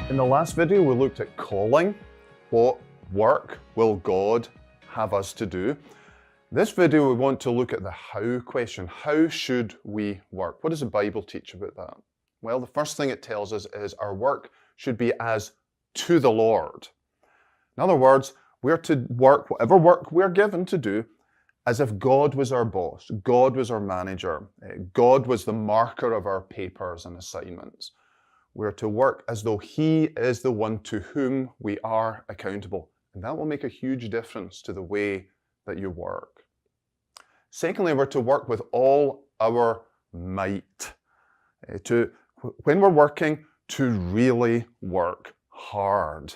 In the last video, we looked at calling. What work will God have us to do? This video, we want to look at the how question. How should we work? What does the Bible teach about that? Well, the first thing it tells us is our work should be as to the Lord. In other words, we're to work, whatever work we're given to do, as if God was our boss, God was our manager, God was the marker of our papers and assignments. We're to work as though He is the one to whom we are accountable. And that will make a huge difference to the way that you work. Secondly, we're to work with all our might. When we're working, to really work hard.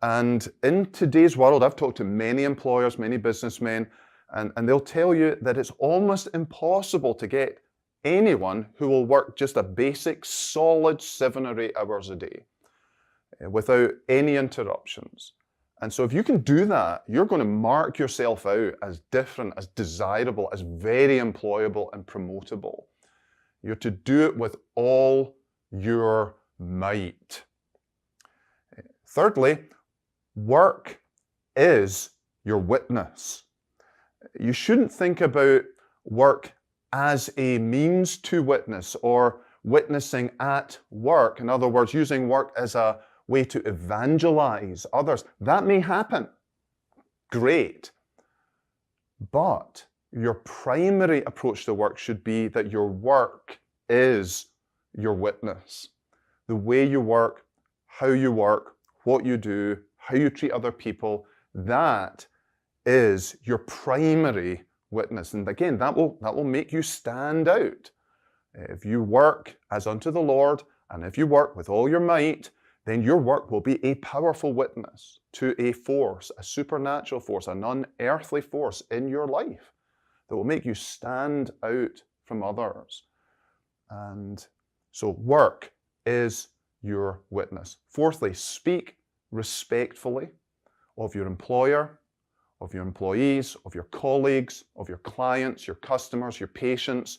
And in today's world, I've talked to many employers, many businessmen, and they'll tell you that it's almost impossible to get anyone who will work just a basic, solid 7 or 8 hours a day without any interruptions. And so if you can do that, you're going to mark yourself out as different, as desirable, as very employable and promotable. You're to do it with all your might. Thirdly, work is your witness. You shouldn't think about work as a means to witness or witnessing at work. In other words, using work as a way to evangelize others. That may happen. Great. But your primary approach to work should be that your work is your witness. The way you work, how you work, what you do, how you treat other people, that is your primary witness. And again, that will make you stand out. If you work as unto the Lord, and if you work with all your might, then your work will be a powerful witness to a force, a supernatural force, an unearthly force in your life that will make you stand out from others. And so work is your witness. Fourthly, speak respectfully of your employer, of your employees, of your colleagues, of your clients, your customers, your patients.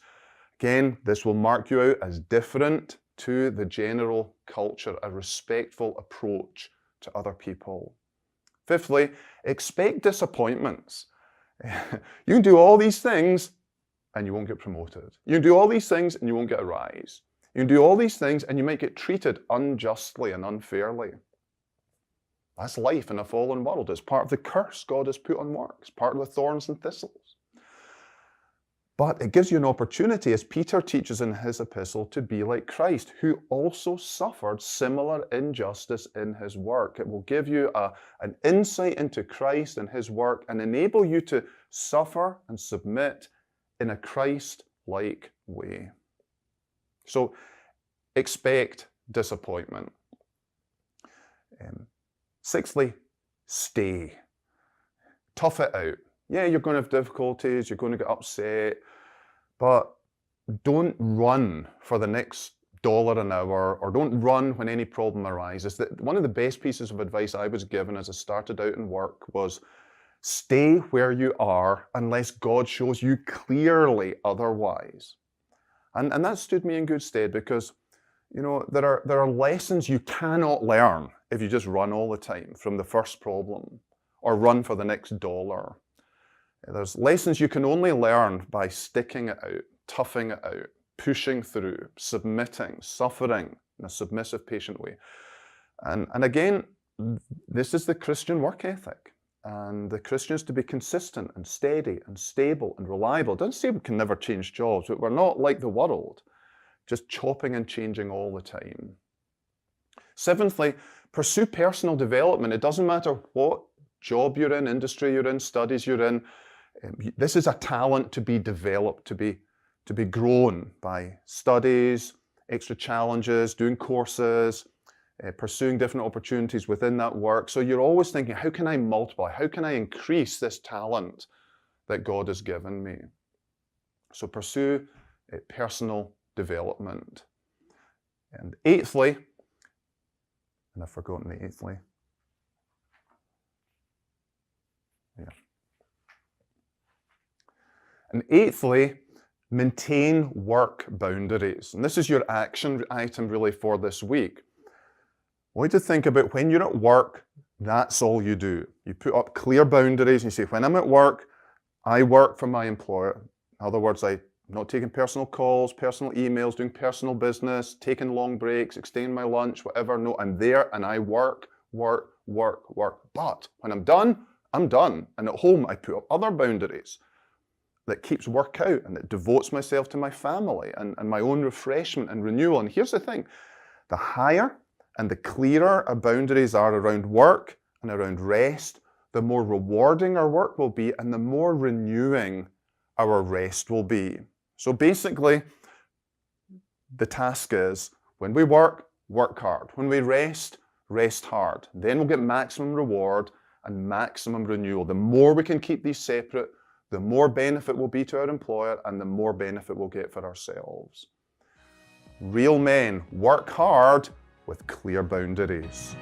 Again, this will mark you out as different to the general culture, a respectful approach to other people. Fifthly, expect disappointments. You can do all these things and you won't get promoted. You can do all these things and you won't get a rise. You can do all these things and you might get treated unjustly and unfairly. That's life in a fallen world. It's part of the curse God has put on work. It's part of the thorns and thistles. But it gives you an opportunity, as Peter teaches in his epistle, to be like Christ, who also suffered similar injustice in his work. It will give you an insight into Christ and his work and enable you to suffer and submit in a Christ-like way. So expect disappointment. Sixthly, stay. Tough it out. Yeah, you're going to have difficulties, you're going to get upset, but don't run for the next $1 an hour, or don't run when any problem arises. One of the best pieces of advice I was given as I started out in work was, stay where you are unless God shows you clearly otherwise. And that stood me in good stead because, you know, there are lessons you cannot learn if you just run all the time from the first problem or run for the next $1. There's lessons you can only learn by sticking it out, toughing it out, pushing through, submitting, suffering in a submissive, patient way. And again, this is the Christian work ethic. And the Christian is to be consistent and steady and stable and reliable. It doesn't say we can never change jobs, but we're not like the world, just chopping and changing all the time. Seventhly, pursue personal development. It doesn't matter what job you're in, industry you're in, studies you're in. This is a talent to be developed, to be grown by studies, extra challenges, doing courses, pursuing different opportunities within that work. So you're always thinking, how can I multiply? How can I increase this talent that God has given me? So pursue personal development. And eighthly, and I've forgotten the eighthly. Yeah. And eighthly, maintain work boundaries. And this is your action item really for this week. want you to think about when you're at work, that's all you do. You put up clear boundaries and you say, when I'm at work, I work for my employer. In other words, I'm not taking personal calls, personal emails, doing personal business, taking long breaks, extending my lunch, whatever. No, I'm there and I work, work, work, work. But when I'm done, I'm done. And at home, I put up other boundaries that keeps work out and that devotes myself to my family and my own refreshment and renewal. And here's the thing, the higher and the clearer our boundaries are around work and around rest, the more rewarding our work will be and the more renewing our rest will be. So basically, the task is, when we work, work hard. When we rest, rest hard. Then we'll get maximum reward and maximum renewal. The more we can keep these separate, the more benefit will be to our employer and the more benefit we'll get for ourselves. Real men work hard with clear boundaries.